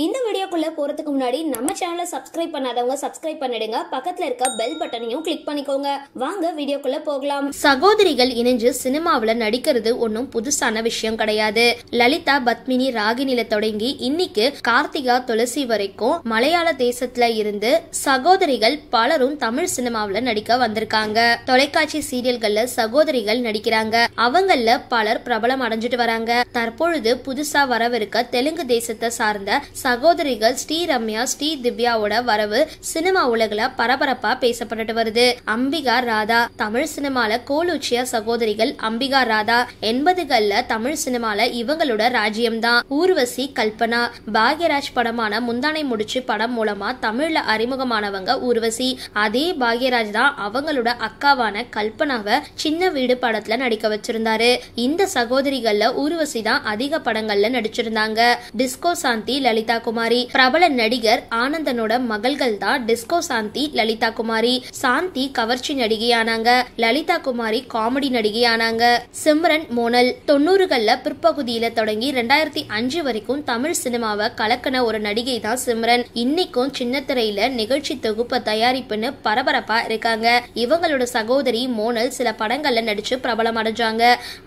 இந்த வீடியோக்குள்ள போறதுக்கு முன்னாடி நம்ம சேனலை சப்ஸ்கிரைப் பண்ணாதவங்க சப்ஸ்கிரைப் பண்ணிடுங்க. பக்கத்துல இருக்க பெல் பட்டனையும் கிளிக் பண்ணிக்கோங்க. வாங்க வீடியோக்குள்ள போகலாம். சகோதரிகள் இணைஞ்சு சினிமாவுல நடிக்கிறது ஒன்னும் புதுசான விஷயம் கிடையாது. லலிதா, பத்மினி, ராகினில தொடங்கி இன்னைக்கு கார்த்திகா, துளசி வரைக்கும் மலையாள தேசத்துல இருந்து சகோதரிகள் பலரும் தமிழ் சினிமாவுல நடிக்க வந்திருக்காங்க. தொலைக்காட்சி சீரியல்கள்ல சகோதரிகள் நடிக்கிறாங்க. அவங்கள பலர் பிரபலம் அடைஞ்சிட்டு வராங்க. தற்பொழுது புதுசா வரவிருக்க தெலுங்கு தேசத்தை சார்ந்த சகோதரிகள் ஸ்ரீ ரம்யா, ஸ்ரீ திவ்யாவோட வரவு சினிமா உலகில பரபரப்பா பேசப்பட்டு வருது. அம்பிகா, ராதா தமிழ் சினிமால கோலுச்சியா சகோதரிகள் அம்பிகா, ராதா 80கள்ல தமிழ் சினிமால இவங்களோட ராஜ்யம்தான். ஊர்வசி, கல்பனா. பாக்யராஜ் படமான முந்தானை முடிச்சு படம் மூலமா தமிழ்ல அறிமுகமானவங்க ஊர்வசி. அதே பாக்யராஜ் தான் அவங்களோட அக்காவான கல்பனாவை சின்ன வீடு படத்துல நடிக்க வச்சிருந்தாரு. இந்த சகோதரிகள்ல ஊர்வசி தான் அதிக படங்கள்ல நடிச்சிருந்தாங்க. டிஸ்கோ சாந்தி, லலிதா குமாரி. பிரபல நடிகர் ஆனந்தனோட மகள்கள் தான் டிஸ்கோ சாந்தி, லலிதா குமாரி. சாந்தி கவர்ச்சி நடிகையானாங்க. லலிதா குமாரி காமெடி நடிகையானாங்க. சிம்ரன், மோனல் 90கள்ல பிற்பகுதியில தொடங்கி 2005 வரைக்கும் தமிழ் சினிமாவை கலக்கின ஒரு நடிகை தான் சிம்ரன். இன்னைக்கும் சின்ன திரையில நிகழ்ச்சி தொகுப்பு தயாரிப்புன்னு பரபரப்பா இருக்காங்க. இவங்களோட சகோதரி மோனல் சில படங்கள்ல நடிச்சு பிரபலம் அடைஞ்சாங்க.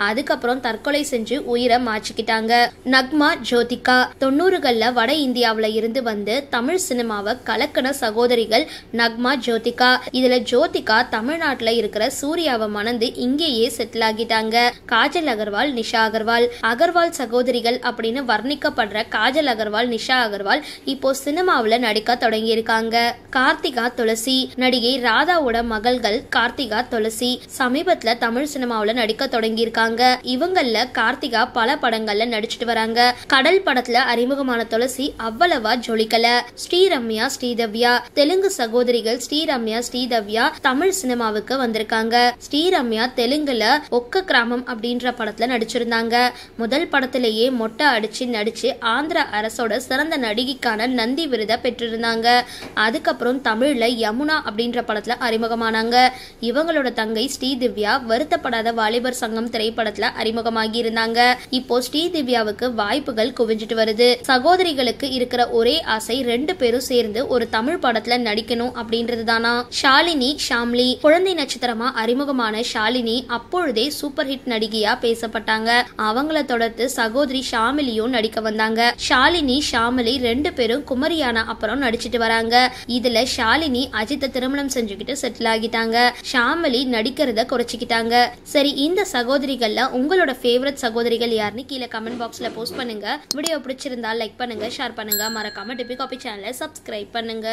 அதுக்கப்புறம் தற்கொலை செஞ்சு உயிரை மாற்றிக்கிட்டாங்க. நக்மா, ஜோதிகா 90கள்ல வட இந்தியாவில இருந்து வந்து தமிழ் சினிமாவை கலக்கின சகோதரிகள் நக்மா, ஜோதிகா. இதுல ஜோதிகா தமிழ்நாட்டுல இருக்கிற சூர்யாவை மணந்து இங்கேயே செட்டில் ஆகிட்டாங்க. காஜல் அகர்வால், நிஷா அகர்வால். அகர்வால் சகோதரிகள் அப்படின்னு வர்ணிக்கப்படுற காஜல் அகர்வால், நிஷா அகர்வால் இப்போ சினிமாவில நடிக்க தொடங்கி இருக்காங்க. கார்த்திகா, துளசி. நடிகை ராதாவோட மகள்கள் கார்த்திகா, துளசி சமீபத்துல தமிழ் சினிமாவில நடிக்க தொடங்கி இருக்காங்க. இவங்கள கார்த்திகா பல படங்கள்ல நடிச்சிட்டு வராங்க. கடல் படத்துல அறிமுகமான துளசி அவ்வளவா ஜொலிக்கல. ஸ்ரீரம்யா, ஸ்ரீதவ்யா. தெலுங்கு சகோதரிகள் ஸ்ரீரம்யா, ஸ்ரீதவ்யா தமிழ் சினிமாவுக்கு வந்திருக்காங்க. ஸ்ரீரம்யா தெலுங்குல ஒக்க கிராமம் அப்படின்ற படத்துல நடிச்சிருந்தாங்க. முதல் படத்திலேயே மொட்டை அடிச்சு நடிச்சு ஆந்திர அரசோட சிறந்த நடிகைக்கான நந்தி விருதை பெற்றிருந்தாங்க. அதுக்கப்புறம் தமிழ்ல யமுனா அப்படின்ற படத்துல அறிமுகமானாங்க. இவங்களோட தங்கை ஸ்ரீதிவ்யா வருத்தப்படாத வாலிபர் சங்கம் திரைப்படத்துல அறிமுகமாகி இருந்தாங்க. இப்போ ஸ்ரீதிவ்யாவுக்கு வாய்ப்புகள் குவிஞ்சிட்டு வருது. சகோதரிகளுக்கு இருக்கிற ஒரே ஆசை 2 பேரும் சேர்ந்து ஒரு தமிழ் படத்துல நடிக்கணும் அப்படின்றது தானா. ஷாலினி, ஷாம்லி. குழந்தை நட்சத்திரமா அறிமுகமான ஷாலினி அப்பொழுதே சூப்பர் ஹிட் நடிகையா பேசப்பட்டாங்க. அவங்கள தொடர்ந்து சகோதரி ஷாமிலியும் நடிக்க வந்தாங்க. ஷாலினி, ஷாமிலி 2 பேரும் குமரியான அப்புறம் நடிச்சிட்டு வராங்க. இதுல ஷாலினி அஜித்தை திருமணம் செஞ்சுக்கிட்டு செட்டில் ஆகிட்டாங்க. ஷாமிலி நடிக்கிறத குறைச்சிக்கிட்டாங்க. சரி, இந்த சகோதரிகள்ல உங்களோட ஃபேவரட் சகோதரிகள் யாருன்னு கீழே கமெண்ட் பாக்ஸ்ல போஸ்ட் பண்ணுங்க. வீடியோ பிடிச்சிருந்தா லைக் பண்ணுங்க, ஷேர் பண்ணுங்க. மறக்காம டிபி காபி சேனலை சப்ஸ்கிரைப் பண்ணுங்க.